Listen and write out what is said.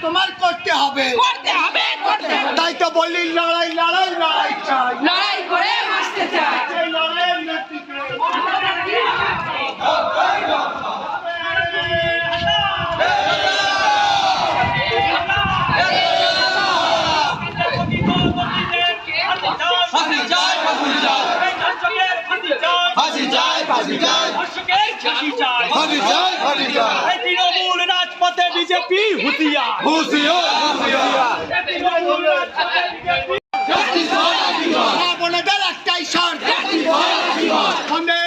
তোমার করতে হবে তাই তো বললি লড়াই লড়াই লড়াই চাই লড়াই করে বাঁচতে চাই সেই লড়াইয়ের নেতৃত্বে তৃণমূল রাজপথে বিজেপি হুঁশিয়ার বোনেদের একটাই শর্ত বন্দে